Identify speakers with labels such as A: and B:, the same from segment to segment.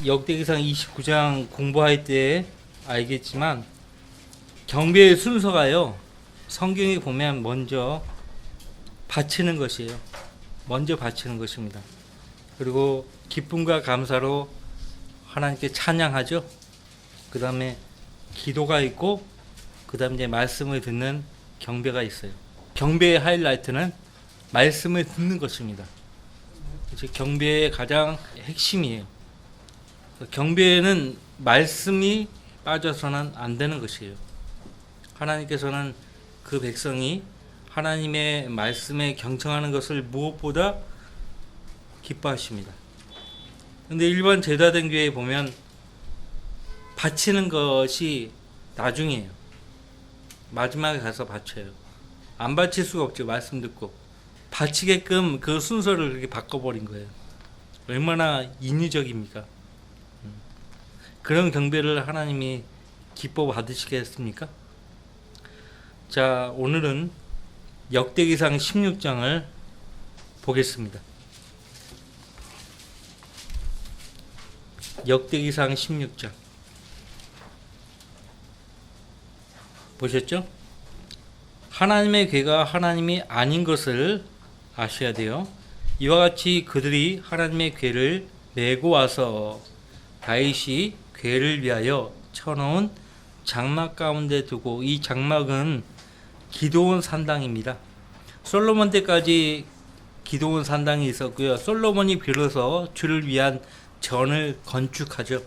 A: 역대기상 29장 공부할 때 알겠지만 경배의 순서가요. 성경에 보면 먼저 바치는 것이에요. 먼저 바치는 것입니다. 그리고 기쁨과 감사로 하나님께 찬양하죠. 그 다음에 기도가 있고 그 다음에 이제 말씀을 듣는 경배가 있어요. 경배의 하이라이트는 말씀을 듣는 것입니다. 경배의 가장 핵심이에요. 경배에는 말씀이 빠져서는 안 되는 것이에요. 하나님께서는 그 백성이 하나님의 말씀에 경청하는 것을 무엇보다 기뻐하십니다. 근데 일반 제사된 교회에 보면 바치는 것이 나중이에요. 마지막에 가서 바쳐요. 안 바칠 수가 없죠. 말씀 듣고. 바치게끔 그 순서를 그렇게 바꿔버린 거예요. 얼마나 인위적입니까? 그런 경배를 하나님이 기뻐 받으시겠습니까? 자, 오늘은 역대기상 16장을 보겠습니다. 역대기상 16장 보셨죠? 하나님의 괴가 하나님이 아닌 것을 아셔야 돼요. 이와 같이 그들이 하나님의 괴를 메고 와서 다윗이 괴를 위하여 쳐놓은 장막 가운데 두고, 이 장막은 기드온 산당입니다. 솔로몬 때까지 기드온 산당이 있었고요. 솔로몬이 비로소 주를 위한 전을 건축하죠.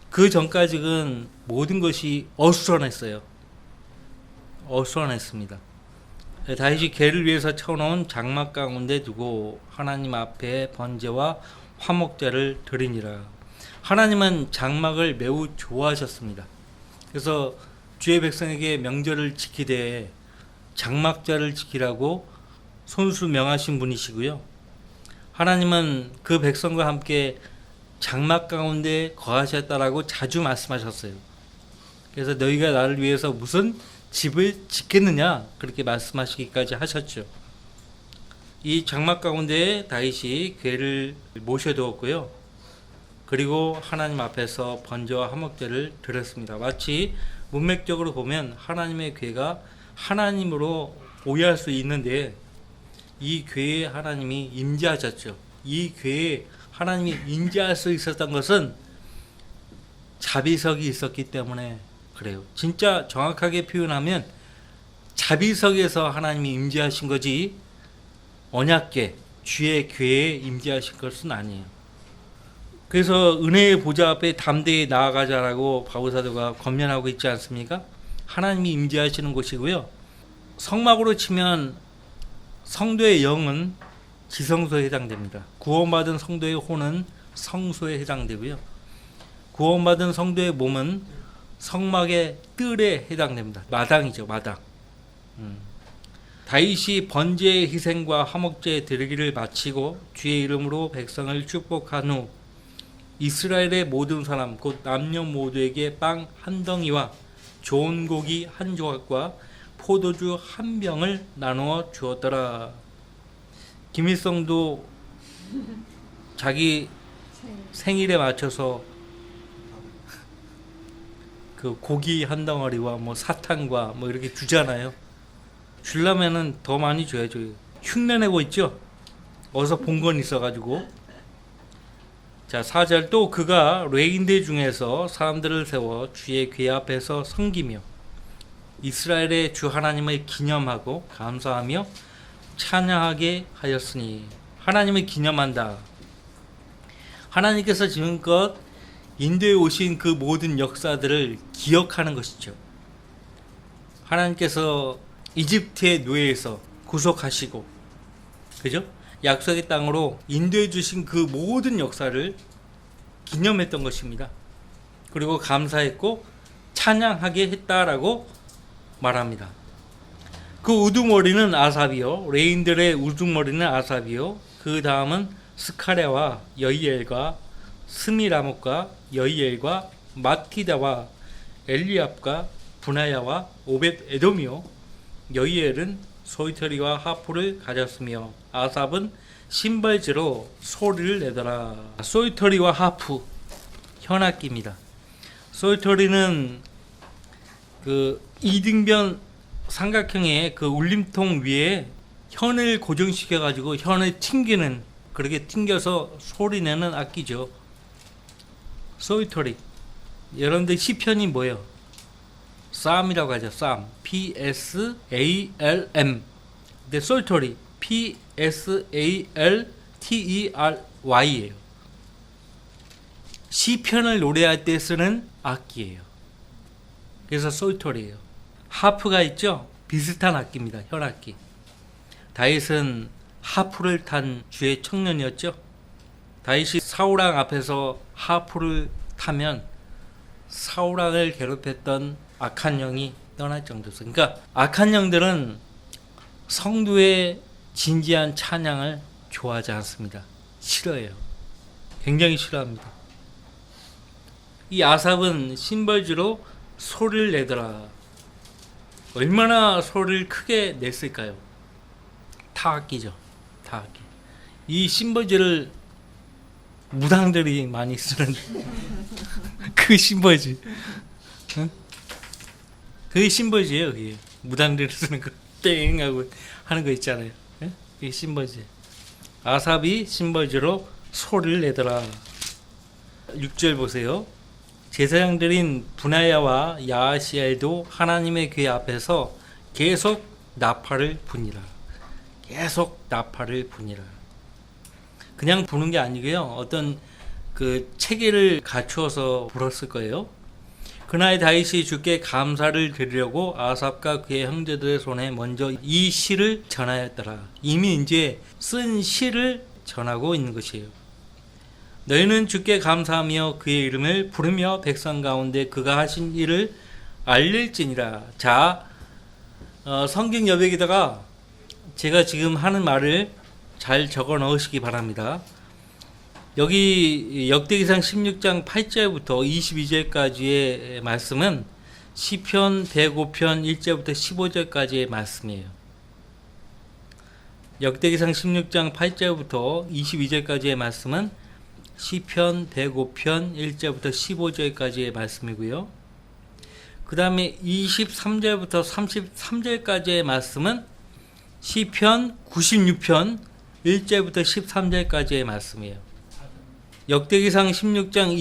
A: 그 전까지는 모든 것이 어수선했어요. 어수선했습니다. 다윗이 괴를 위해서 쳐놓은 장막 가운데 두고 하나님 앞에 번제와 화목제를 드리니라. 하나님은 장막을 매우 좋아하셨습니다. 그래서 주의 백성에게 명절을 지키되 장막제를 지키라고 손수 명하신 분이시고요. 하나님은 그 백성과 함께 장막 가운데 거하셨다라고 자주 말씀하셨어요. 그래서 너희가 나를 위해서 무슨 집을 짓겠느냐, 그렇게 말씀하시기까지 하셨죠. 이 장막 가운데 다윗이 괴를 모셔두었고요. 그리고 하나님 앞에서 번제와 화목제를 드렸습니다. 마치 문맥적으로 보면 하나님의 괴가 하나님으로 오해할 수 있는데, 이 괴에 하나님이 임재하셨죠. 이 괴에 하나님이 임재할 수 있었던 것은 자비석이 있었기 때문에 그래요. 진짜 정확하게 표현하면 자비석에서 하나님이 임재하신 거지 언약궤, 주의 궤에 임재하신 것은 아니에요. 그래서 은혜의 보좌 앞에 담대히 나아가자라고 바울사도가 권면하고 있지 않습니까? 하나님이 임재하시는 곳이고요. 성막으로 치면 성도의 영은 지성소에 해당됩니다. 구원받은 성도의 혼은 성소에 해당되고요. 구원받은 성도의 몸은 성막의 뜰에 해당됩니다. 마당이죠, 마당. 다윗이 번제의 희생과 화목제의 드리기를 마치고 주의 이름으로 백성을 축복한 후 이스라엘의 모든 사람 곧 남녀 모두에게 빵 한 덩이와 좋은 고기 한 조각과 포도주 한 병을 나누어 주었더라. 김일성도 자기 생일에 맞춰서 그 고기 한 덩어리와 뭐 사탕과 뭐 이렇게 주잖아요. 주려면은 더 많이 줘야죠. 흉내내고 있죠. 어디서 본 건 있어가지고. 자, 4절, 또 그가 레인대 중에서 사람들을 세워 주의 궤 앞에서 섬기며 이스라엘의 주 하나님을 기념하고 감사하며 찬양하게 하였으니. 하나님을 기념한다. 하나님께서 지금껏 인도에 오신 그 모든 역사들을 기억하는 것이죠. 하나님께서 이집트의 노예에서 구속하시고, 그죠? 약속의 땅으로 인도해 주신 그 모든 역사를 기념했던 것입니다. 그리고 감사했고 찬양하게 했다라고 말합니다. 그 우두머리는 아삽이요, 레인들의 우두머리는 아삽이요, 그 다음은 스카랴와 여이엘과 스미라못과 여이엘과 마티다와 엘리압과 분하야와 오벳 에돔이요, 여이엘은 소이터리와 하프를 가졌으며 아삽은 신발지로 소리를 내더라. 소이터리와 하프, 현악기입니다. 솔토리는 그 이등변 삼각형의 그 울림통 위에 현을 고정시켜 가지고 현을 튕기는, 그렇게 튕겨서 소리 내는 악기죠. 솔토리. 여러분들 시편이 뭐예요? 쌈이라고 하죠. 쌈. P-S-A-L-M. 근데 솔토리. P-S-A-L-T-E-R-Y예요. 시편을 노래할 때 쓰는 악기예요. 그래서 솔토리예요. 하프가 있죠? 비슷한 악기입니다. 현악기. 다윗은 하프를 탄 주의 청년이었죠. 다윗이 사울왕 앞에서 하프를 타면 사울왕을 괴롭혔던 악한 영이 떠날 정도였어요. 그러니까 악한 영들은 성도의 진지한 찬양을 좋아하지 않습니다. 싫어해요. 굉장히 싫어합니다. 이 아삽은 심벌주로 소리를 내더라. 얼마나 소리를 크게 냈을까요? 타악기죠. 타악기. 이 심벌주를 무당들이 많이 쓰는 그 심벌주. 응? 그게 심벌주예요. 그게 무당들이 쓰는 거 땡 하고 하는 거 있잖아요. 응? 그게 심벌주. 아삽이 심벌주로 소리를 내더라. 6절 보세요. 제사장들인 분하야와 야하시엘도 하나님의 궤 앞에서 계속 나팔을 부니라. 계속 나팔을 부니라. 그냥 부는 게 아니고요. 어떤 그 체계를 갖추어서 불었을 거예요. 그날 다윗이 주께 감사를 드리려고 아삽과 그의 형제들의 손에 먼저 이 시를 전하였더라. 이미 이제 쓴 시를 전하고 있는 것이에요. 너희는 주께 감사하며 그의 이름을 부르며 백성 가운데 그가 하신 일을 알릴지니라. 자, 성경 여백에다가 제가 지금 하는 말을 잘 적어 넣으시기 바랍니다. 여기 역대기상 16장 8절부터 22절까지의 말씀은 시편 105편 1절부터 15절까지의 말씀이에요. 역대기상 16장 8절부터 22절까지의 말씀은 시편 105편 1절부터 15절까지의 말씀이고요. 그 다음에 23절부터 33절까지의 말씀은 시편 96편 1절부터 13절까지의 말씀이에요. 역대기상 16장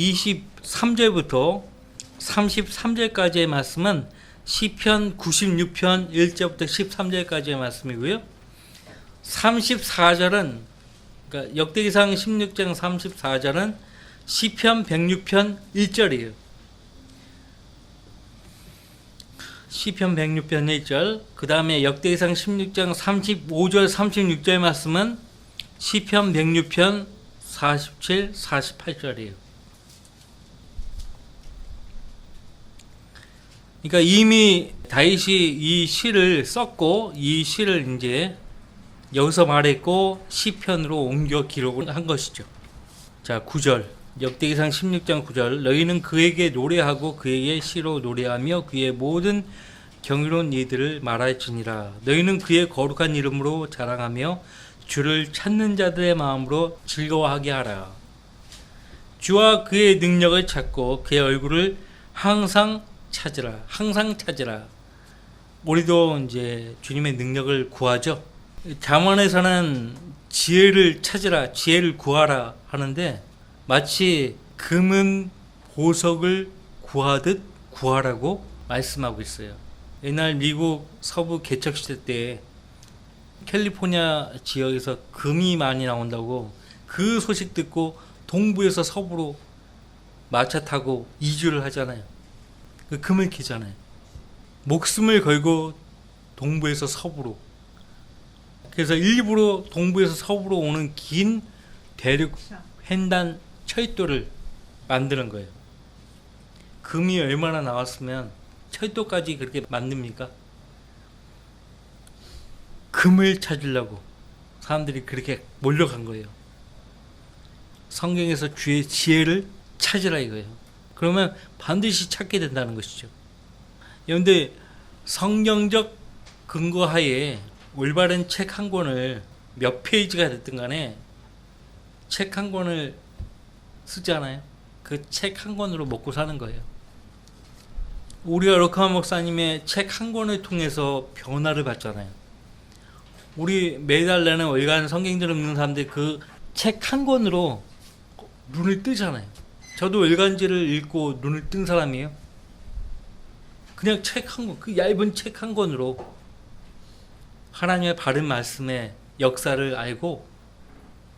A: 23절부터 33절까지의 말씀은 시편 96편 1절부터 13절까지의 말씀이고요. 34절은 그러니까 역대기상 16장 34절은 시편 106편 1절이에요. 시편 106편 1절. 그 다음에 역대기상 16장 35절 36절 말씀은 시편 106편 47, 48절이에요. 그러니까 이미 다윗이 이 시를 썼고 이 시를 이제 여기서 말했고 시편으로 옮겨 기록을 한 것이죠. 자, 9절. 역대기상 16장 9절. 너희는 그에게 노래하고 그에게 시로 노래하며 그의 모든 경이로운 일들을 말할지니라. 너희는 그의 거룩한 이름으로 자랑하며 주를 찾는 자들의 마음으로 즐거워하게 하라. 주와 그의 능력을 찾고 그의 얼굴을 항상 찾으라. 항상 찾으라. 우리도 이제 주님의 능력을 구하죠. 잠언에서는 지혜를 찾으라, 지혜를 구하라 하는데 마치 금은 보석을 구하듯 구하라고 말씀하고 있어요. 옛날 미국 서부 개척 시대 때 캘리포니아 지역에서 금이 많이 나온다고 그 소식 듣고 동부에서 서부로 마차 타고 이주를 하잖아요. 그 금을 캐잖아요. 목숨을 걸고 동부에서 서부로. 그래서 일부러 동부에서 서부로 오는 긴 대륙 횡단 철도를 만드는 거예요. 금이 얼마나 나왔으면 철도까지 그렇게 만듭니까? 금을 찾으려고 사람들이 그렇게 몰려간 거예요. 성경에서 주의 지혜를 찾으라 이거예요. 그러면 반드시 찾게 된다는 것이죠. 그런데 성경적 근거하에 올바른 책 한 권을 몇 페이지가 됐든 간에 책 한 권을 쓰잖아요. 그 책 한 권으로 먹고 사는 거예요. 우리가 럭하마 목사님의 책 한 권을 통해서 변화를 받잖아요. 우리 매달 내는 월간 성경들 읽는 사람들 그 책 한 권으로 눈을 뜨잖아요. 저도 월간지를 읽고 눈을 뜬 사람이에요. 그냥 책 한 권, 그 얇은 책 한 권으로 하나님의 바른 말씀의 역사를 알고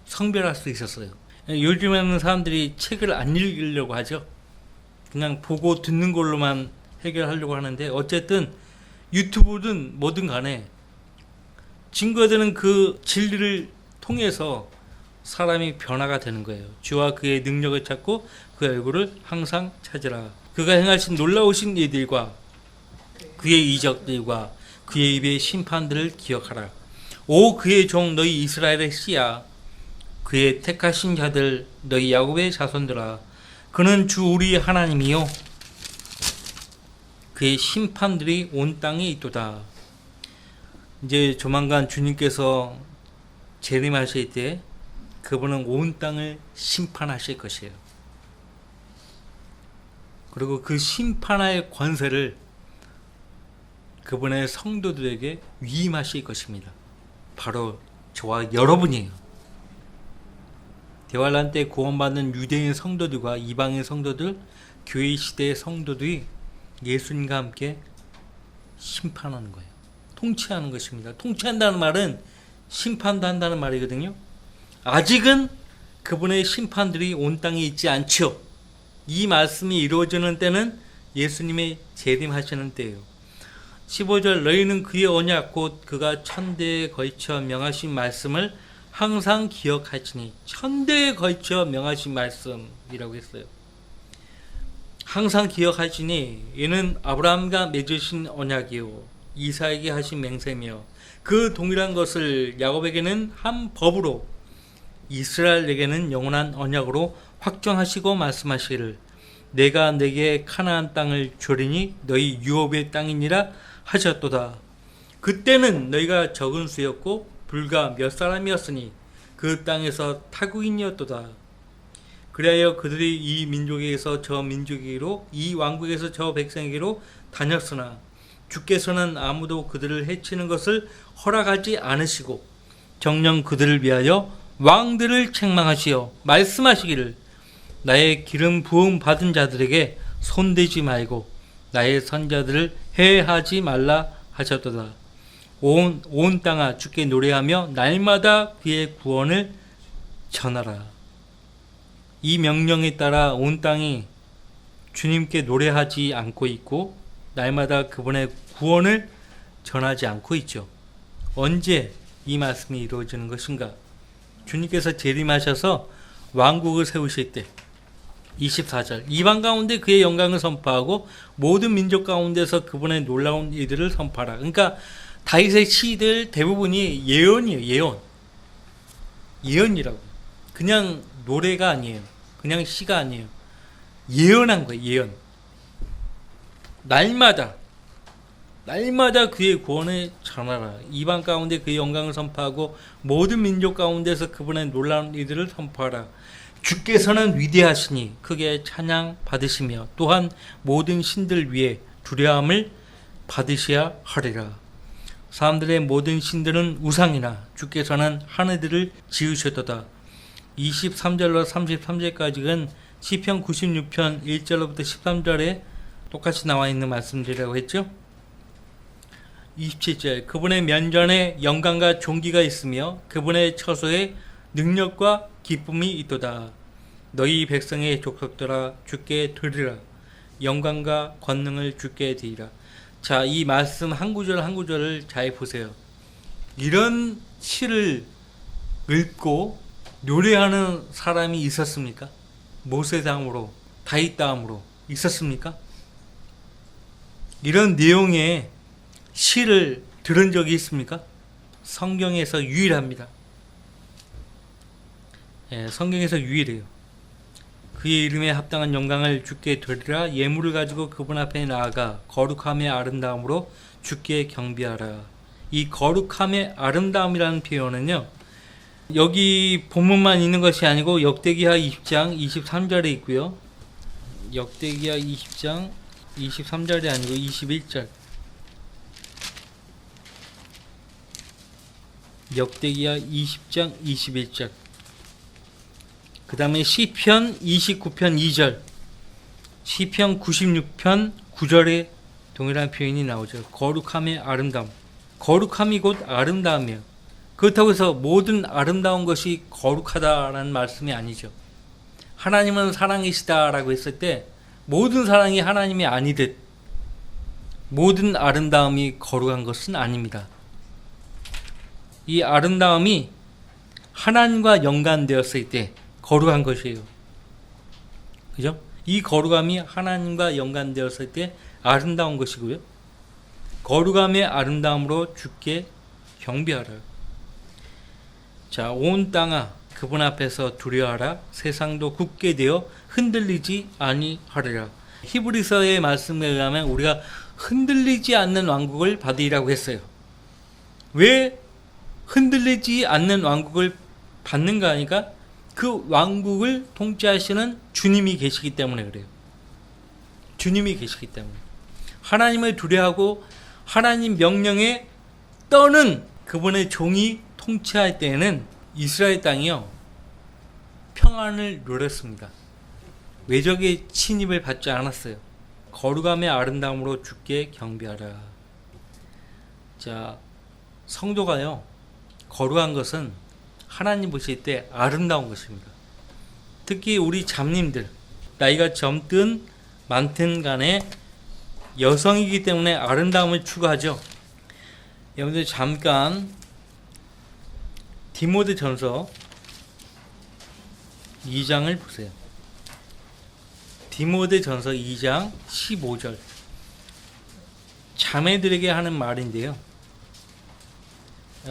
A: 성별할 수 있었어요. 요즘에는 사람들이 책을 안 읽으려고 하죠. 그냥 보고 듣는 걸로만 해결하려고 하는데, 어쨌든 유튜브든 뭐든 간에 증거가 되는 그 진리를 통해서 사람이 변화가 되는 거예요. 주와 그의 능력을 찾고 그의 얼굴을 항상 찾으라. 그가 행하신 놀라우신 일들과 그의 이적들과 그의 입의 심판들을 기억하라. 오 그의 종 너희 이스라엘의 씨야, 그의 택하신 자들 너희 야곱의 자손들아, 그는 주 우리 하나님이요 그의 심판들이 온 땅에 있도다. 이제 조만간 주님께서 재림하실 때 그분은 온 땅을 심판하실 것이에요. 그리고 그 심판할 권세를 그분의 성도들에게 위임하실 것입니다. 바로 저와 여러분이에요. 대환란 때 구원받는 유대인 성도들과 이방인 성도들, 교회 시대의 성도들이 예수님과 함께 심판하는 거예요. 통치하는 것입니다. 통치한다는 말은 심판도 한다는 말이거든요. 아직은 그분의 심판들이 온 땅에 있지 않죠. 이 말씀이 이루어지는 때는 예수님의 재림하시는 때예요. 15절 너희는 그의 언약 곧 그가 천대에 걸쳐 명하신 말씀을 항상 기억하시니, 천대에 걸쳐 명하신 말씀이라고 했어요. 항상 기억하시니 이는 아브라함과 맺으신 언약이요 이삭에게 하신 맹세며 그 동일한 것을 야곱에게는 한 법으로 이스라엘에게는 영원한 언약으로 확정하시고 말씀하시기를 내가 내게 카나안 땅을 주리니 너희 유업의 땅이니라 하셨도다. 그때는 너희가 적은 수였고 불과 몇 사람이었으니 그 땅에서 타국인이었도다. 그리하여 그들이 이 민족에게서 저 민족에게로 이 왕국에서 저 백성에게로 다녔으나 주께서는 아무도 그들을 해치는 것을 허락하지 않으시고 정녕 그들을 위하여 왕들을 책망하시어 말씀하시기를 나의 기름 부음 받은 자들에게 손대지 말고 나의 선자들을 해하지 말라 하셨도다. 온 땅아 주께 노래하며 날마다 그의 구원을 전하라. 이 명령에 따라 온 땅이 주님께 노래하지 않고 있고 날마다 그분의 구원을 전하지 않고 있죠. 언제 이 말씀이 이루어지는 것인가? 주님께서 재림하셔서 왕국을 세우실 때 24절 이방 가운데 그의 영광을 선포하고 모든 민족 가운데서 그분의 놀라운 일들을 선포하라. 그러니까 다윗의 시들 대부분이 예언이에요. 예언이라고. 그냥 노래가 아니에요. 그냥 시가 아니에요. 예언한 거예요. 예언. 날마다 그의 구원을 전하라. 이방 가운데 그의 영광을 선포하고 모든 민족 가운데서 그분의 놀라운 일들을 선포하라. 주께서는 위대하시니 크게 찬양 받으시며 또한 모든 신들 위에 두려움을 받으셔야 하리라. 사람들의 모든 신들은 우상이나 주께서는 하늘들을 지으셨도다. 23절로 33절까지는 시편 96편 1절로부터 13절에 똑같이 나와 있는 말씀들이라고 했죠. 27절 그분의 면전에 영광과 존귀가 있으며 그분의 처소에 능력과 기쁨이 있도다. 너희 백성의 족속들아 주께 드리라. 영광과 권능을 주께 드리라. 자, 이 말씀 한 구절 한 구절을 잘 보세요. 이런 시를 읽고 노래하는 사람이 있었습니까? 모세 다음으로 다윗 다음으로 있었습니까? 이런 내용의 시를 들은 적이 있습니까? 성경에서 유일합니다. 성경에서 유일해요. 그의 이름에 합당한 영광을 주께 드리라. 예물을 가지고 그분 앞에 나아가 거룩함의 아름다움으로 주께 경배하라. 이 거룩함의 아름다움이라는 표현은요, 여기 본문만 있는 것이 아니고 역대기하 20장 23절에 있고요, 역대기야 20장 23절이 아니고 21절. 역대기야 20장 21절. 그 다음에 시편 29편 2절. 시편 96편 9절에 동일한 표현이 나오죠. 거룩함의 아름다움. 거룩함이 곧 아름다움이에요. 그렇다고 해서 모든 아름다운 것이 거룩하다라는 말씀이 아니죠. 하나님은 사랑이시다라고 했을 때 모든 사랑이 하나님이 아니듯 모든 아름다움이 거룩한 것은 아닙니다. 이 아름다움이 하나님과 연관되었을 때 거룩한 것이에요. 그죠? 이 거룩함이 하나님과 연관되었을 때 아름다운 것이고요. 거룩함의 아름다움으로 주께 경배하라. 자, 온 땅아 그분 앞에서 두려워하라. 세상도 굳게 되어 흔들리지 아니하리라. 히브리서의 말씀에 의하면 우리가 흔들리지 않는 왕국을 받으리라고 했어요. 왜 흔들리지 않는 왕국을 받는가 하니까 그 왕국을 통치하시는 주님이 계시기 때문에 그래요. 주님이 계시기 때문에. 하나님을 두려워하고 하나님 명령에 떠는 그분의 종이 통치할 때에는 이스라엘 땅이요 평안을 누렸습니다. 외적의 침입을 받지 않았어요. 거룩함의 아름다움으로 주께 경배하라. 자, 성도가요 거룩한 것은 하나님 보실 때 아름다운 것입니다. 특히 우리 잡님들, 나이가 젊든 많든 간에 여성이기 때문에 아름다움을 추구하죠. 여러분들 잠깐 디모데전서 2장을 보세요. 디모데전서 2장 15절. 자매들에게 하는 말인데요.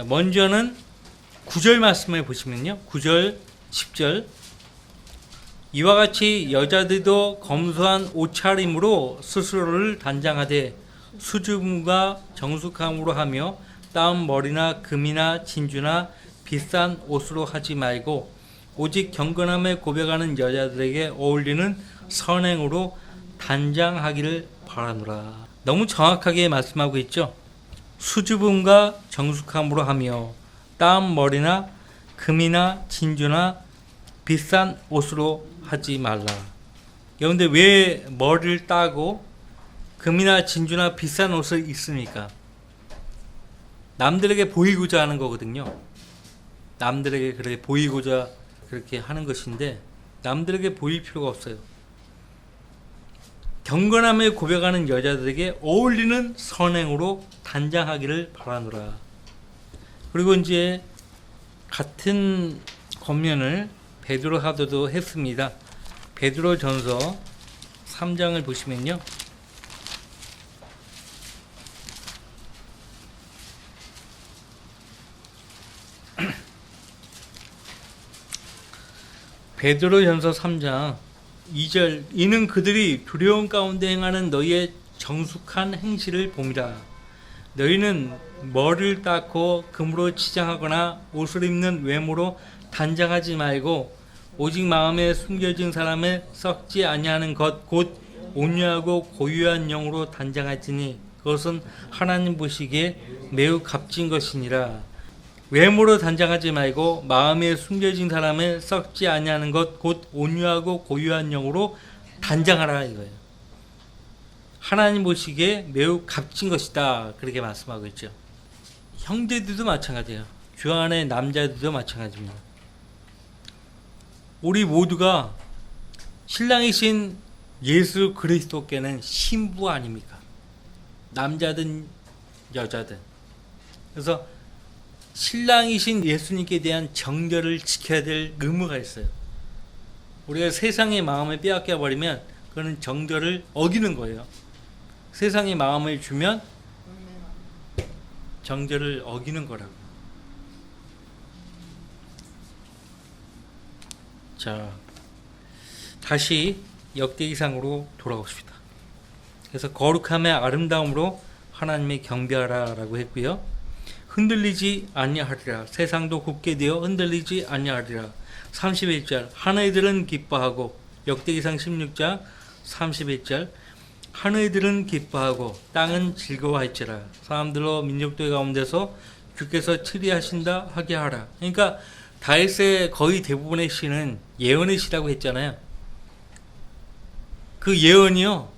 A: 먼저는 9절 말씀을 보시면요. 9절, 10절. 이와 같이 여자들도 검소한 옷차림으로 스스로를 단장하되 수줍음과 정숙함으로 하며 따은 머리나 금이나 진주나 비싼 옷으로 하지 말고 오직 경건함에 고백하는 여자들에게 어울리는 선행으로 단장하기를 바라노라. 너무 정확하게 말씀하고 있죠. 수줍음과 정숙함으로 하며 따은 머리나 금이나 진주나 비싼 옷으로 하지 말라. 그런데 왜 머리를 따고 금이나 진주나 비싼 옷을 입습니까? 남들에게 보이고자 하는 거거든요. 남들에게 그렇게 보이고자 그렇게 하는 것인데 남들에게 보일 필요가 없어요. 경건함을 고백하는 여자들에게 어울리는 선행으로 단장하기를 바라노라. 그리고 이제 같은 권면을 베드로 사도도 했습니다. 베드로 전서 3장을 보시면요. 베드로 전서 3장 2절. 이는 그들이 두려움 가운데 행하는 너희의 정숙한 행실을 봄이라. 너희는 머리를 닦고 금으로 치장하거나 옷을 입는 외모로 단장하지 말고 오직 마음에 숨겨진 사람을 썩지 아니하는 것 곧 온유하고 고유한 영으로 단장할지니 그것은 하나님 보시기에 매우 값진 것이니라. 외모로 단장하지 말고 마음에 숨겨진 사람을 썩지 아니하는 것 곧 온유하고 고유한 영으로 단장하라 이거예요. 하나님 보시기에 매우 값진 것이다 그렇게 말씀하고 있죠. 형제들도 마찬가지예요. 주 안에 남자들도 마찬가지입니다. 우리 모두가 신랑이신 예수 그리스도께는 신부 아닙니까? 남자든 여자든. 그래서 신랑이신 예수님께 대한 정결을 지켜야 될 의무가 있어요. 우리가 세상의 마음을 빼앗겨 버리면 그거는 정결을 어기는 거예요. 세상의 마음을 주면 정결을 어기는 거라고. 자, 다시 역대기상으로 돌아오십니다. 그래서 거룩함의 아름다움으로 하나님의 경배하라라고 했고요. 흔들리지 아니하리라. 세상도 굳게 되어 흔들리지 아니하리라. 31절. 하늘들은 기뻐하고 역대기상 16장 31절 하늘들은 기뻐하고 땅은 즐거워할지라 사람들로 민족들 가운데서 주께서 치리하신다 하게 하라. 그러니까 다윗의 거의 대부분의 시는 예언의 시라고 했잖아요. 그 예언이요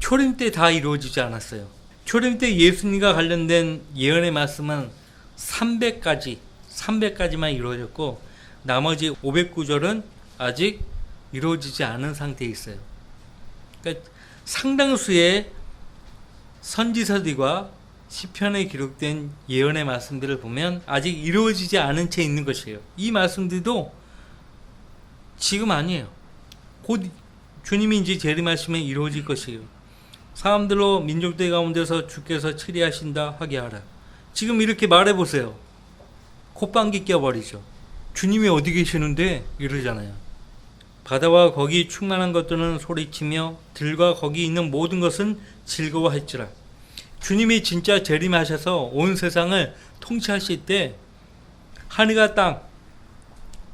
A: 초림 때 다 이루어지지 않았어요. 초림 때 예수님과 관련된 예언의 말씀은 300가지만 이루어졌고 나머지 509절은 아직 이루어지지 않은 상태에 있어요. 그러니까 상당수의 선지서들과 시편에 기록된 예언의 말씀들을 보면 아직 이루어지지 않은 채 있는 것이에요. 이 말씀들도 지금 아니에요. 곧 주님이 이제 재림하시면 이루어질 것이에요. 사람들로 민족들 가운데서 주께서 치리하신다 하게 하라. 지금 이렇게 말해보세요. 콧방귀 껴버리죠. 주님이 어디 계시는데 이러잖아요. 바다와 거기 충만한 것들은 소리치며 들과 거기 있는 모든 것은 즐거워할지라. 주님이 진짜 재림하셔서 온 세상을 통치하실 때 하늘과 땅,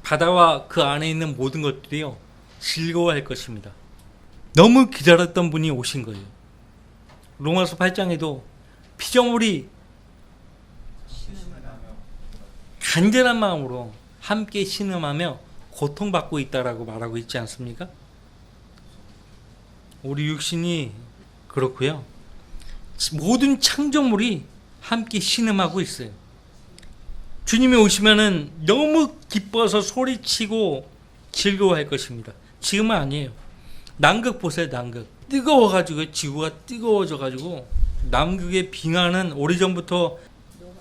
A: 바다와 그 안에 있는 모든 것들이요 즐거워할 것입니다. 너무 기다렸던 분이 오신 거예요. 로마서 8장에도 피조물이 간절한 마음으로 함께 신음하며 고통받고 있다라고 말하고 있지 않습니까? 우리 육신이 그렇고요. 모든 창조물이 함께 신음하고 있어요. 주님이 오시면은 너무 기뻐서 소리치고 즐거워할 것입니다. 지금은 아니에요. 남극 보세요. 남극 뜨거워가지고 지구가 뜨거워져가지고 남극의 빙하는 오래전부터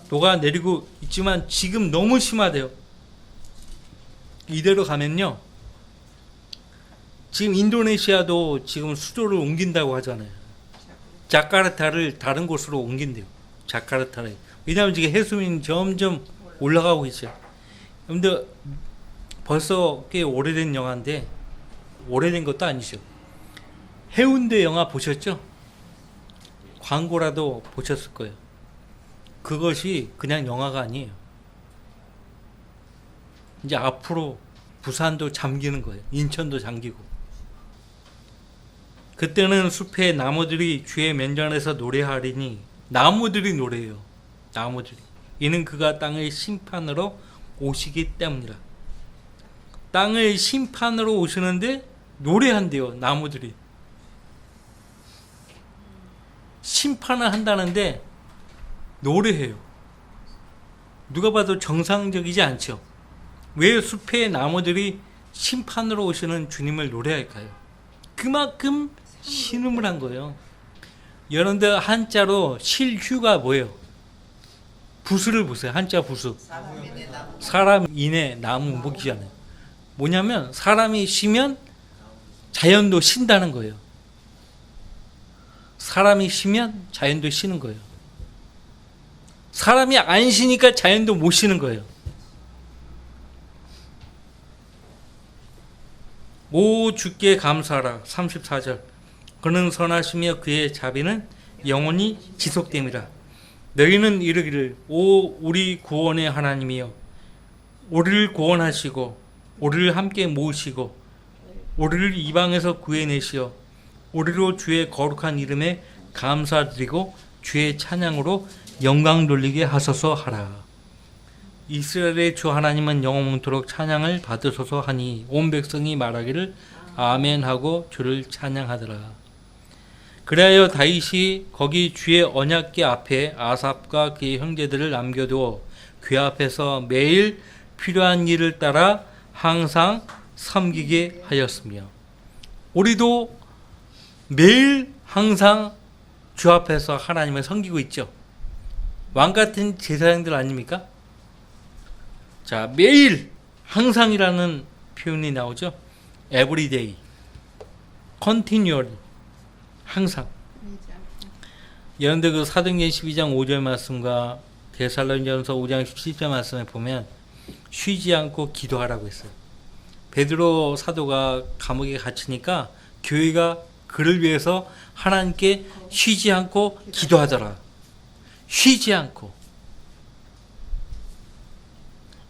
A: 녹아내리고 있지만 지금 너무 심하대요. 이대로 가면요 지금 인도네시아도 지금 수도를 옮긴다고 하잖아요. 자카르타를 다른 곳으로 옮긴대요. 자카르타를. 왜냐하면 지금 해수면이 점점 올라가고 있어요. 근데 벌써 꽤 오래된 영화인데 오래된 것도 아니죠. 해운대 영화 보셨죠? 광고라도 보셨을 거예요. 그것이 그냥 영화가 아니에요. 이제 앞으로 부산도 잠기는 거예요. 인천도 잠기고. 그때는 숲의 나무들이 주의 면전에서 노래하리니 나무들이 노래해요. 나무들이. 이는 그가 땅의 심판으로 오시기 때문이라. 땅의 심판으로 오시는데 노래한대요. 나무들이. 심판을 한다는데 노래해요. 누가 봐도 정상적이지 않죠. 왜 숲의 나무들이 심판으로 오시는 주님을 노래할까요? 그만큼 신음을 한 거예요. 여러분들 한자로 실휴가 뭐예요? 부수를 보세요. 한자 부수. 사람 이내 나무 목이잖아요. 뭐냐면 사람이 쉬면 자연도 쉰다는 거예요. 사람이 쉬면 자연도 쉬는 거예요. 사람이 안 쉬니까 자연도 못 쉬는 거예요. 오 주께 감사하라. 34절 그는 선하시며 그의 자비는 영원히 지속됨이라. 너희는 이르기를 오 우리 구원의 하나님이여 우리를 구원하시고 우리를 함께 모으시고 우리를 이방에서 구해내시어 우리로 주의 거룩한 이름에 감사드리고 주의 찬양으로 영광 돌리게 하소서 하라. 이스라엘의 주 하나님은 영원토록 찬양을 받으소서 하니 온 백성이 말하기를 아멘 하고 주를 찬양하더라. 그리하여 다윗이 거기 주의 언약궤 앞에 아삽과 그의 형제들을 남겨두어 궤 앞에서 매일 필요한 일을 따라 항상 섬기게 하였으며 우리도 매일 항상 주 앞에서 하나님을 섬기고 있죠. 왕같은 제사장들 아닙니까? 자, 매일 항상이라는 표현이 나오죠. Everyday, continually, 항상. 여러분들 그 사도행전 12장 5절 말씀과 데살로니가전서 5장 17절 말씀에 보면 쉬지 않고 기도하라고 했어요. 베드로 사도가 감옥에 갇히니까 교회가 그를 위해서 하나님께 쉬지 않고 기도하더라. 쉬지 않고.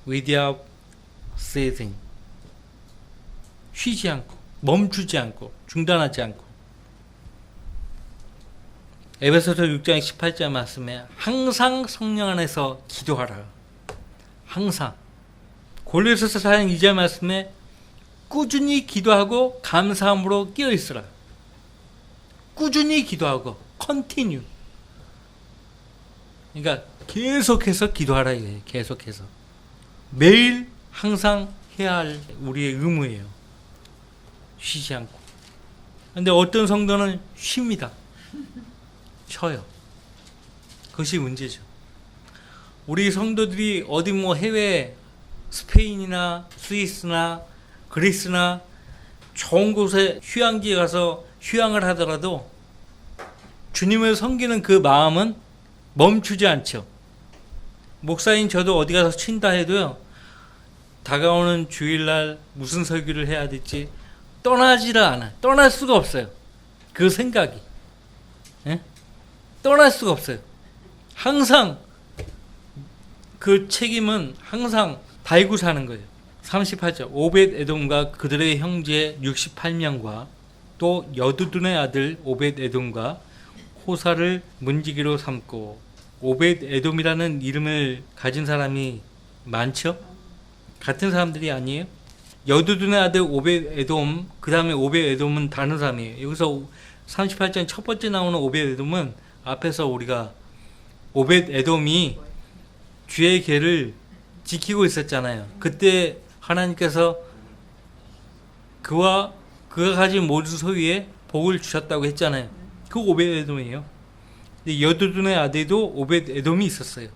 A: without ceasing. 쉬지 않고, 멈추지 않고. 중단하지 않고. 에베소서 6장 18절 말씀에 항상 성령 안에서 기도하라. 항상. 골로새서 4장 2절 말씀에 꾸준히 기도하고 감사함으로 끼어 있으라. 꾸준히 기도하고 컨티뉴. 그러니까 계속해서 기도하라 이거예요. 계속해서. 매일 항상 해야 할 우리의 의무예요. 쉬지 않고. 근데 어떤 성도는 쉽니다. 쉬어요. 그것이 문제죠. 우리 성도들이 어디 뭐 해외 스페인이나 스위스나 그리스나 좋은 곳에 휴양지에 가서 휴양을 하더라도 주님을 섬기는 그 마음은 멈추지 않죠. 목사인 저도 어디 가서 쉰다 해도요, 다가오는 주일날 무슨 설교를 해야 될지 떠나지를 않아요. 떠날 수가 없어요. 그 생각이. 예? 떠날 수가 없어요. 항상 그 책임은 항상 달고 사는 거예요. 38절 오벳 에돔과 그들의 형제 68명과 또 여두둔의 아들 오벳 에돔과 호사를 문지기로 삼고. 오벳 에돔이라는 이름을 가진 사람이 많죠? 같은 사람들이 아니에요? 여두둔의 아들 오벳 에돔, 그 다음에 오벳 에돔은 다른 사람이에요. 여기서 38장 첫 번째 나오는 오벳 에돔은 앞에서 우리가 오벳 에돔이 주의 궤를 지키고 있었잖아요. 그때 하나님께서 그가 가진 모든 소유에 복을 주셨다고 했잖아요. 그 오벳 에돔이에요. 여두둔의 아들도 오벳 에돔이 있었어요.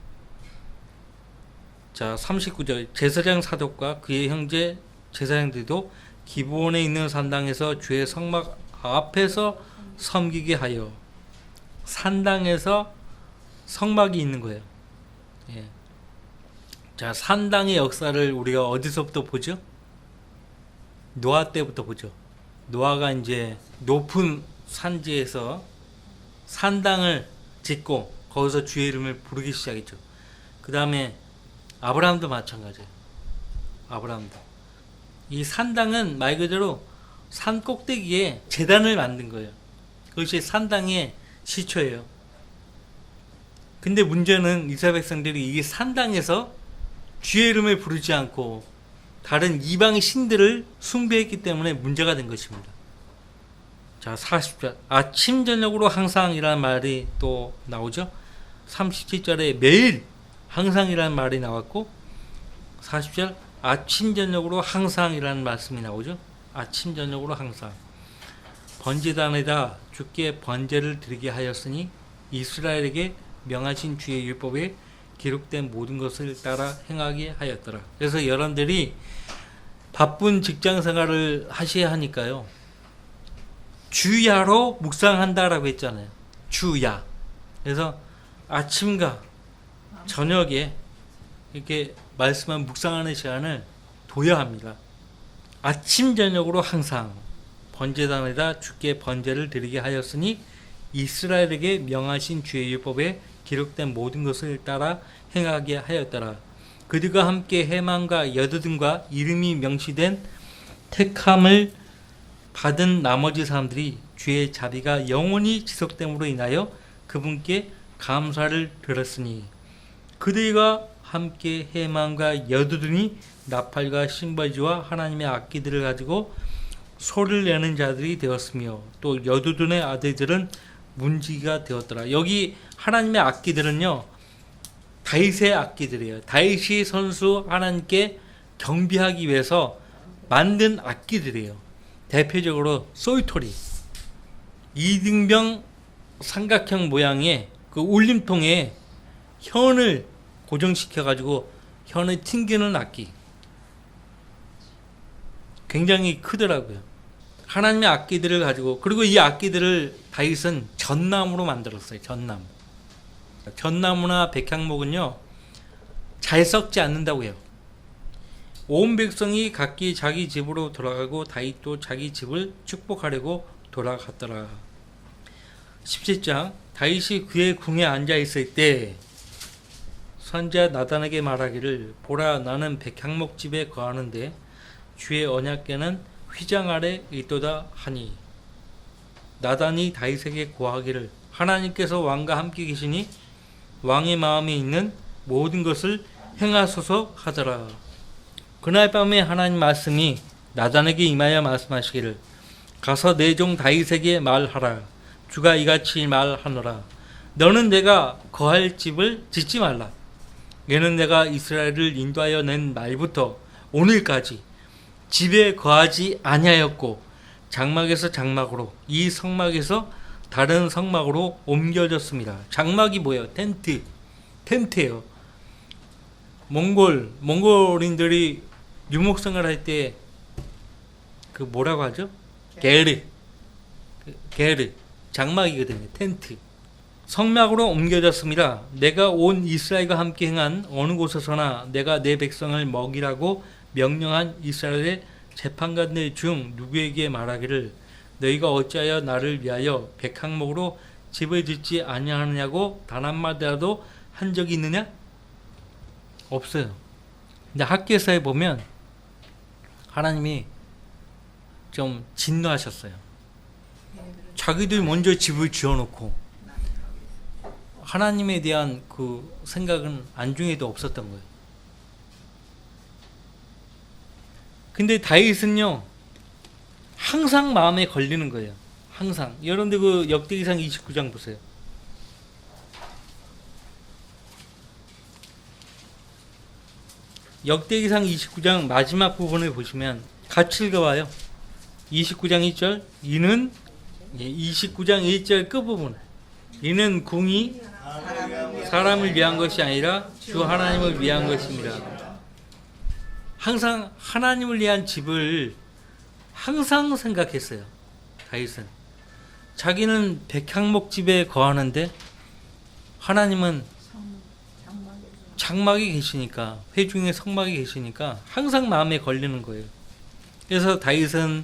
A: 자, 39절 제사장 사독과 그의 형제 제사장들도 기브온에 있는 산당에서 주의 성막 앞에서 섬기게 하여. 산당에서 성막이 있는 거예요. 예. 자, 산당의 역사를 우리가 어디서부터 보죠? 노아 때부터 보죠. 노아가 이제 높은 산지에서 산당을 짓고 거기서 주의 이름을 부르기 시작했죠. 그 다음에 아브라함도 마찬가지예요. 아브라함도. 이 산당은 말 그대로 산 꼭대기에 제단을 만든 거예요. 그것이 산당의 시초예요. 근데 문제는 이스라엘 백성들이 이 산당에서 주의 이름을 부르지 않고 다른 이방 신들을 숭배했기 때문에 문제가 된 것입니다. 자, 40절 아침 저녁으로 항상이라는 말이 또 나오죠. 37절에 매일 항상이라는 말이 나왔고, 40절 아침 저녁으로 항상이라는 말씀이 나오죠. 아침 저녁으로 항상. 번제단에다 주께 번제를 드리게 하였으니 이스라엘에게 명하신 주의 율법에 기록된 모든 것을 따라 행하게 하였더라. 그래서 여러분들이 바쁜 직장 생활을 하셔야 하니까요, 주야로 묵상한다라고 했잖아요. 주야. 그래서 아침과 저녁에 이렇게 말씀한 묵상하는 시간을 둬야 합니다. 아침 저녁으로 항상 번제단에다 주께 번제를 드리게 하였으니 이스라엘에게 명하신 주의 율법에 기록된 모든 것을 따라 행하게 하였더라. 그들과 함께 해만과 여두둔과 이름이 명시된 택함을 받은 나머지 사람들이 주의 자비가 영원히 지속됨으로 인하여 그분께 감사를 드렸으니 그들과 함께 해만과 여두둔이 나팔과 신발지와 하나님의 악기들을 가지고 소리를 내는 자들이 되었으며 또 여두둔의 아들들은 문지기가 되었더라. 여기 하나님의 악기들은요, 다윗의 악기들이에요. 다윗이 선수 하나님께 경비하기 위해서 만든 악기들이에요. 대표적으로 쏠토리, 이등병 삼각형 모양의 그 울림통에 현을 고정시켜 가지고 현을 튕기는 악기, 굉장히 크더라고요. 하나님의 악기들을 가지고, 그리고 이 악기들을 다윗은 전나무로 만들었어요. 전나무나 백향목은요 잘 썩지 않는다고 해요. 온 백성이 각기 자기 집으로 돌아가고 다윗도 자기 집을 축복하려고 돌아갔더라. 17장 다윗이 그의 궁에 앉아 있을 때 선지자 나단에게 말하기를 보라 나는 백향목 집에 거하는데 주의 언약궤는 휘장 아래 있도다 하니. 나단이 다윗에게 고하기를 하나님께서 왕과 함께 계시니 왕의 마음에 있는 모든 것을 행하소서 하더라. 그날 밤에 하나님 말씀이 나단에게 임하여 말씀하시기를 가서 내 종 다윗에게 말하라. 주가 이같이 말하노라. 너는 내가 거할 집을 짓지 말라. 얘는 내가 이스라엘을 인도하여 낸 날부터 오늘까지 집에 거하지 아니하였고 장막에서 장막으로 이 성막에서 다른 성막으로 옮겨졌습니다. 장막이 뭐예요? 텐트예요. 몽골인들이 유목생활 할 때 그 뭐라고 하죠? 게르 장막이거든요. 텐트. 성막으로 옮겨졌습니다. 내가 온 이스라엘과 함께 행한 어느 곳에서나 내가 내 백성을 먹이라고 명령한 이스라엘의 재판관들 중 누구에게 말하기를 너희가 어찌하여 나를 위하여 백항목으로 집을 짓지 아니하느냐고 단 한마디라도 한 적이 있느냐? 없어요. 근데 학계서에 보면 하나님이 좀 진노하셨어요. 자기들 먼저 집을 지어놓고 하나님에 대한 그 생각은 안중에도 없었던 거예요. 근데 다윗은요 항상 마음에 걸리는 거예요. 항상. 여러분들 그 역대기상 29장 보세요. 역대기상 29장 마지막 부분을 보시면 같이 읽어봐요. 29장 1절 이는 29장 1절 끝부분 이는 궁이 사람을 위한 것이 아니라 주 하나님을 위한 것입니다. 항상 하나님을 위한 집을 항상 생각했어요. 다윗은 자기는 백향목 집에 거하는데 하나님은 장막이 계시니까 회중의 성막이 계시니까 항상 마음에 걸리는 거예요. 그래서 다윗은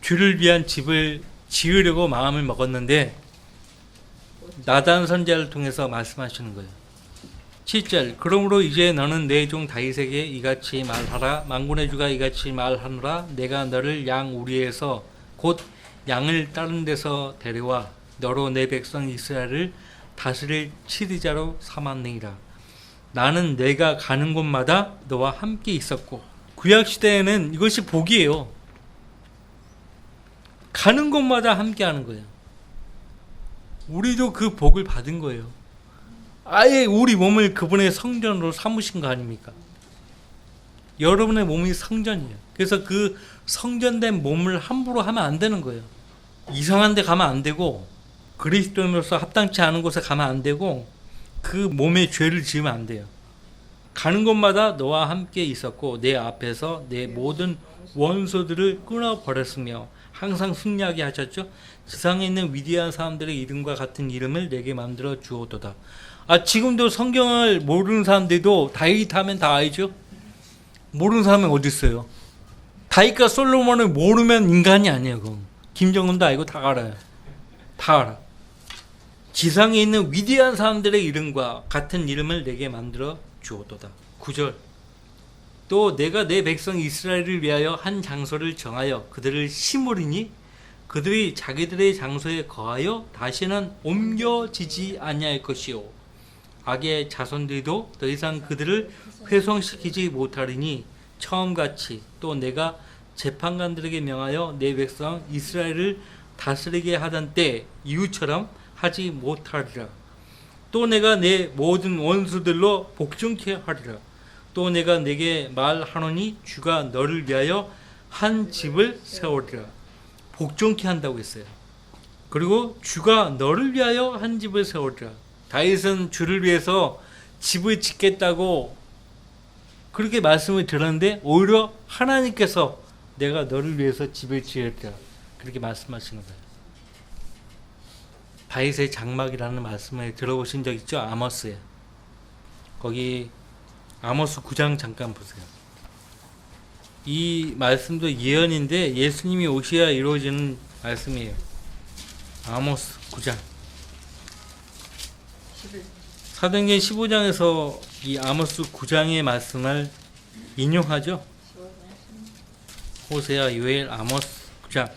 A: 주를 위한 집을 지으려고 마음을 먹었는데 나단 선지자를 통해서 말씀하시는 거예요. 7절 그러므로 이제 너는 내 종 다윗에게 이같이 말하라. 만군의 주가 이같이 말하노라. 내가 너를 양 우리에서 곧 양을 다른 데서 데려와 너로 내 백성 이스라엘을 다스릴 치리자로 삼았느니라. 나는 내가 가는 곳마다 너와 함께 있었고 구약시대에는 이것이 복이에요. 가는 곳마다 함께 하는 거예요. 우리도 그 복을 받은 거예요. 아예 우리 몸을 그분의 성전으로 삼으신 거 아닙니까? 여러분의 몸이 성전이에요. 그래서 그 성전된 몸을 함부로 하면 안 되는 거예요. 이상한 데 가면 안 되고 그리스도인으로서 합당치 않은 곳에 가면 안 되고 그 몸에 죄를 지으면 안 돼요. 가는 곳마다 너와 함께 있었고 내 앞에서 내 모든 원수들을 끊어버렸으며 항상 승리하게 하셨죠. 지상에 있는 위대한 사람들의 이름과 같은 이름을 내게 만들어 주오도다. 지금도 성경을 모르는 사람들도 다윗 하면 다 알죠. 모르는 사람이 어디 있어요. 다윗과 솔로몬을 모르면 인간이 아니에요. 그럼. 김정은도 알고 다 알아요. 다 알아. 지상에 있는 위대한 사람들의 이름과 같은 이름을 내게 만들어 주오도다. 9절 또 내가 내 백성 이스라엘을 위하여 한 장소를 정하여 그들을 심으리니 그들이 자기들의 장소에 거하여 다시는 옮겨지지 아니할 것이요 악의 자손들도 더 이상 그들을 훼손시키지 못하리니 처음같이 또 내가 재판관들에게 명하여 내 백성 이스라엘을 다스리게 하던 때 이후처럼 하지 못하리라. 또 내가 내 모든 원수들로 복종케 하리라. 또 내가 내게 말하노니 주가 너를 위하여 한 집을 세우리라. 복종케 한다고 했어요. 그리고 주가 너를 위하여 한 집을 세우리라. 다윗은 주를 위해서 집을 짓겠다고 그렇게 말씀을 들었는데 오히려 하나님께서 내가 너를 위해서 집을 지으리라 그렇게 말씀하시는 거예요. 다윗의 장막이라는 말씀을 들어보신 적 있죠? 아모스에. 거기 아모스 9장 잠깐 보세요. 이 말씀도 예언인데 예수님이 오셔야 이루어지는 말씀이에요. 아모스 9장. 사도행전 15장에서 이 아모스 9장의 말씀을 인용하죠. 호세아, 요엘, 아모스 9장.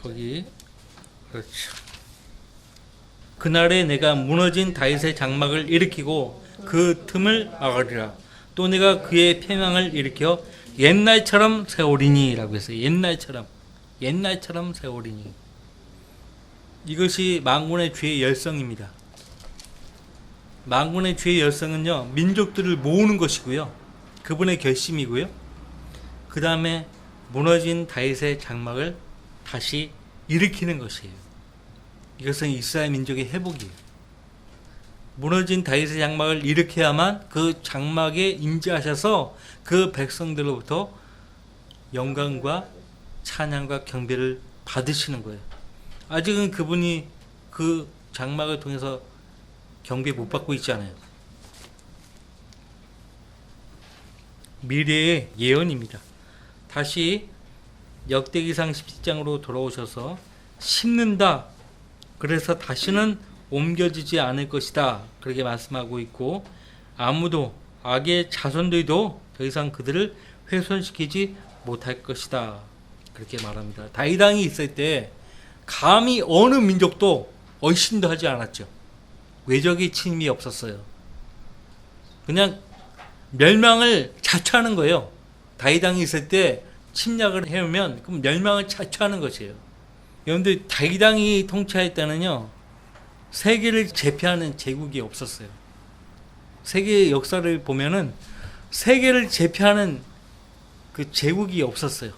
A: 거기 그렇죠. 그날에 내가 무너진 다윗의 장막을 일으키고 그 틈을 막으리라. 또 내가 그의 패망을 일으켜 옛날처럼 세우리니라고 했어요. 옛날처럼 세우리니. 이것이 만군의 주의 열성입니다. 만군의 주의 열성은요, 민족들을 모으는 것이고요, 그분의 결심이고요, 그 다음에 무너진 다윗의 장막을 다시 일으키는 것이에요. 이것은 이스라엘 민족의 회복이에요. 무너진 다윗의 장막을 일으켜야만 그 장막에 임재하셔서 그 백성들로부터 영광과 찬양과 경배를 받으시는 거예요. 아직은 그분이 그 장막을 통해서 경배 못 받고 있지 않아요. 미래의 예언입니다. 다시 역대기상 17장으로 돌아오셔서 심는다. 그래서 다시는 옮겨지지 않을 것이다. 그렇게 말씀하고 있고, 아무도 악의 자손들도 더 이상 그들을 훼손시키지 못할 것이다. 그렇게 말합니다. 다윗 왕이 있을 때 감히 어느 민족도 얼씬도 하지 않았죠. 외적의 침입이 없었어요. 그냥 멸망을 자초하는 거예요. 다윗 왕이 있을 때 침략을 해오면 그럼 멸망을 자초하는 것이에요. 그런데 다윗 왕이 통치할 때는요, 세계를 제패하는 제국이 없었어요. 세계의 역사를 보면은 세계를 제패하는 그 제국이 없었어요.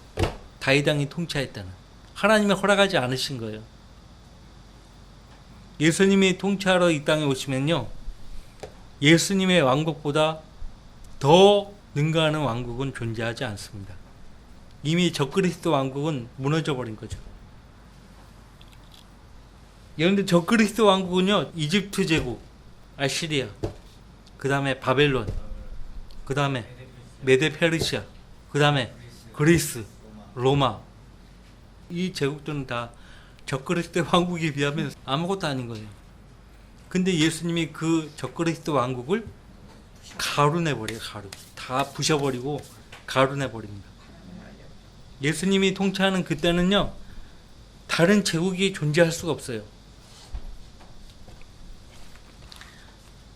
A: 다윗 왕이 통치할 때는 하나님이 허락하지 않으신 거예요. 예수님이 통치하러 이 땅에 오시면요, 예수님의 왕국보다 더 능가하는 왕국은 존재하지 않습니다. 이미 적그리스도 왕국은 무너져 버린 거죠. 그런데 적그리스도 왕국은요, 이집트 제국, 아시리아, 그 다음에 바벨론, 그 다음에 메데 페르시아, 그 다음에 그리스, 로마, 이 제국들은 다 적그리스도 왕국에 비하면 아무것도 아닌 거예요. 근데 예수님이 그 적그리스도 왕국을 가루내버려요. 다 부셔버리고 가루내버립니다. 예수님이 통치하는 그때는요, 다른 제국이 존재할 수가 없어요.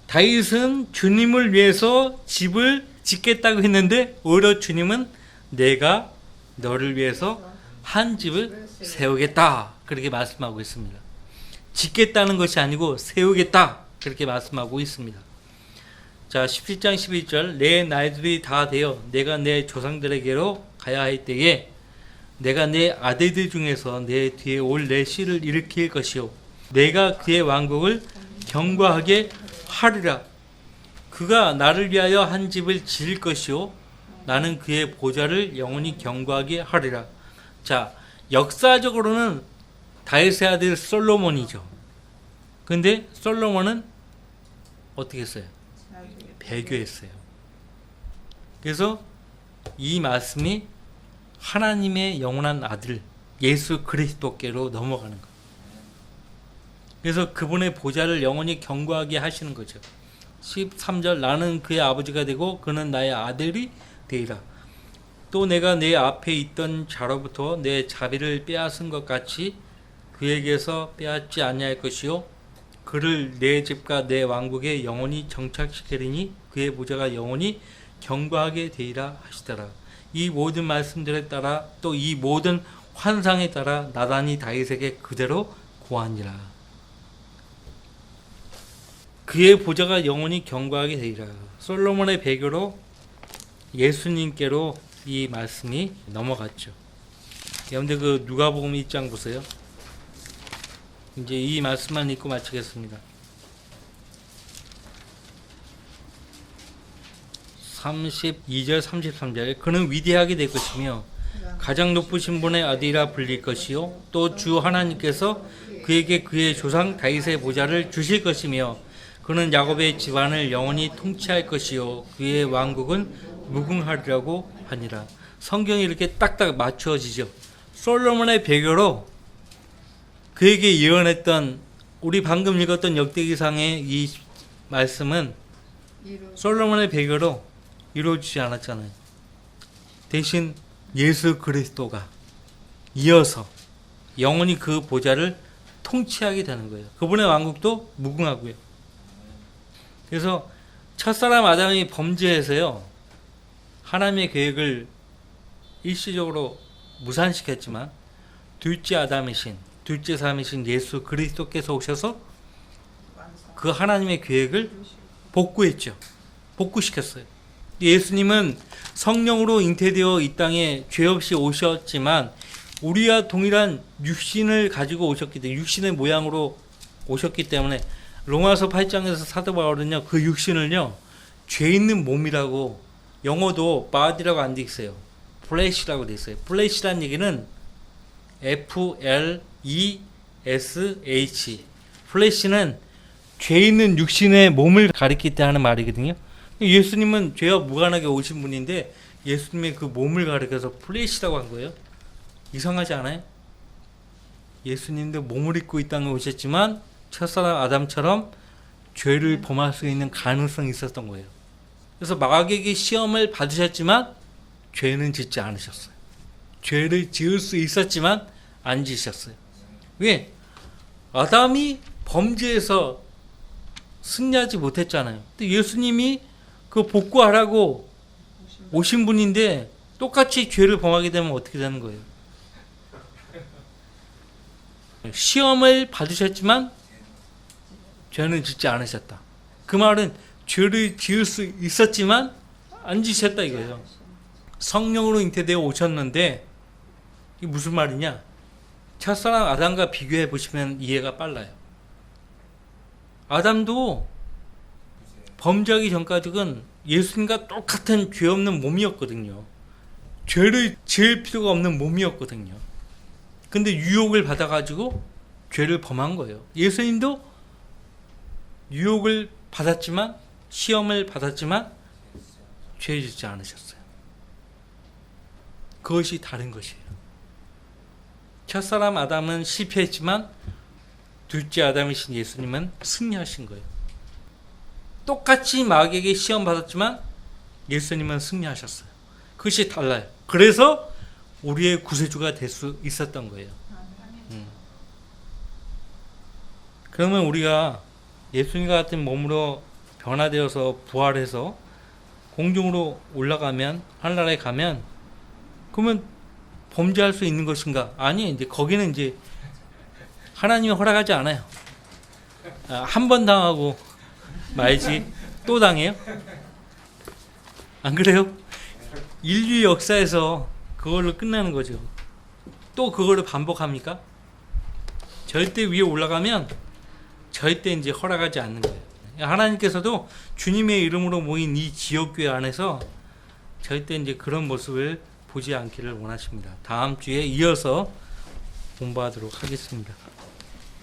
A: 다윗은 주님을 위해서 집을 짓겠다고 했는데 오히려 주님은 내가 너를 위해서 한 집을 세우겠다, 그렇게 말씀하고 있습니다. 짓겠다는 것이 아니고 세우겠다, 그렇게 말씀하고 있습니다. 자, 17장 12절, 내 날들이 다 되어 내가 내 조상들에게로 가야 할 때에 내가 내 아들들 중에서 내 뒤에 올 내 씨를 일으킬 것이요 내가 그의 왕국을 견고하게 하리라. 그가 나를 위하여 한 집을 지을 것이요 나는 그의 보좌를 영원히 견고하게 하리라. 자, 역사적으로는 다윗의 아들 솔로몬이죠. 근데 솔로몬은 어떻게 했어요? 배교했어요. 그래서 이 말씀이 하나님의 영원한 아들 예수 그리스도께로 넘어가는 거예요. 그래서 그분의 보좌를 영원히 견고하게 하시는 거죠. 13절, 나는 그의 아버지가 되고 그는 나의 아들이 되리라. 또 내가 내 앞에 있던 자로부터 내 자비를 빼앗은 것 같이 그에게서 빼앗지 아니할 것이요 그를 내 집과 내 왕국에 영원히 정착시키리니 그의 보좌가 영원히 견고하게 되리라 하시더라. 이 모든 말씀들에 따라 또 이 모든 환상에 따라 나단이 다윗에게 그대로 고하니라. 그의 보좌가 영원히 견고하게 되리라. 솔로몬의 배교로 예수님께로 이 말씀이 넘어갔죠. 여러분들 그 누가복음 1장 보세요. 이제 이 말씀만 읽고 마치겠습니다. 32절 33절, 그는 위대하게 될 것이며 가장 높으신 분의 아들이라 불릴 것이요 또 주 하나님께서 그에게 그의 조상 다윗의 보좌를 주실 것이며 그는 야곱의 집안을 영원히 통치할 것이요 그의 왕국은 무궁하리라고 하니라. 성경이 이렇게 딱딱 맞추어지죠. 솔로몬의 배교로 그에게 예언했던, 우리 방금 읽었던 역대기상의 이 말씀은 솔로몬의 배교로 이루어지지 않았잖아요. 대신 예수 그리스도가 이어서 영원히 그 보좌를 통치하게 되는 거예요. 그분의 왕국도 무궁하고요. 그래서 첫사람 아담이 범죄해서요, 하나님의 계획을 일시적으로 무산시켰지만 둘째 아담이신, 둘째 사람이신 예수 그리스도께서 오셔서 그 하나님의 계획을 복구했죠. 복구시켰어요. 예수님은 성령으로 잉태되어 이 땅에 죄 없이 오셨지만 우리와 동일한 육신을 가지고 오셨기 때문에, 육신의 모양으로 오셨기 때문에 로마서 8장에서 사도 바울은요, 그 육신을요, 죄 있는 몸이라고, 영어도 body라고 안 돼 있어요. flesh라고 돼 있어요. flesh라는 얘기는 F-L-E-S-H. flesh는 죄 있는 육신의 몸을 가리킬 때 하는 말이거든요. 예수님은 죄와 무관하게 오신 분인데 예수님의 그 몸을 가리켜서 플래시라고 한 거예요. 이상하지 않아요? 예수님도 몸을 입고 이 땅에 오셨지만 첫사람 아담처럼 죄를 범할 수 있는 가능성이 있었던 거예요. 그래서 마귀에게 시험을 받으셨지만 죄는 짓지 않으셨어요. 죄를 지을 수 있었지만 안 지으셨어요. 왜? 아담이 범죄에서 승리하지 못했잖아요. 근데 예수님이 그 복구하라고 오신 분인데 똑같이 죄를 범하게 되면 어떻게 되는 거예요? 시험을 받으셨지만 죄는 짓지 않으셨다. 그 말은 죄를 지을 수 있었지만 안 지으셨다 이거예요. 성령으로 잉태되어 오셨는데 이게 무슨 말이냐? 첫사람 아담과 비교해 보시면 이해가 빨라요. 아담도 범죄하기 전까지는 예수님과 똑같은 죄 없는 몸이었거든요. 죄를 지을 필요가 없는 몸이었거든요. 근데 유혹을 받아가지고 죄를 범한 거예요. 예수님도 유혹을 받았지만, 시험을 받았지만 죄 짓지 않으셨어요. 그것이 다른 것이에요. 첫사람 아담은 실패했지만 둘째 아담이신 예수님은 승리하신 거예요. 똑같이 마귀에게 시험 받았지만 예수님은 승리하셨어요. 그것이 달라요. 그래서 우리의 구세주가 될 수 있었던 거예요. 그러면 우리가 예수님과 같은 몸으로 변화되어서 부활해서 공중으로 올라가면, 하늘나라에 가면, 그러면 범죄할 수 있는 것인가? 아니, 이제 거기는 이제 하나님이 허락하지 않아요. 한 번 당하고 말지 또 당해요? 안 그래요? 인류 역사에서 그걸로 끝나는 거죠. 또 그거를 반복합니까? 절대 위에 올라가면 절대 이제 허락하지 않는 거예요. 하나님께서도 주님의 이름으로 모인 이 지역교회 안에서 절대 이제 그런 모습을 보지 않기를 원하십니다. 다음 주에 이어서 공부하도록 하겠습니다.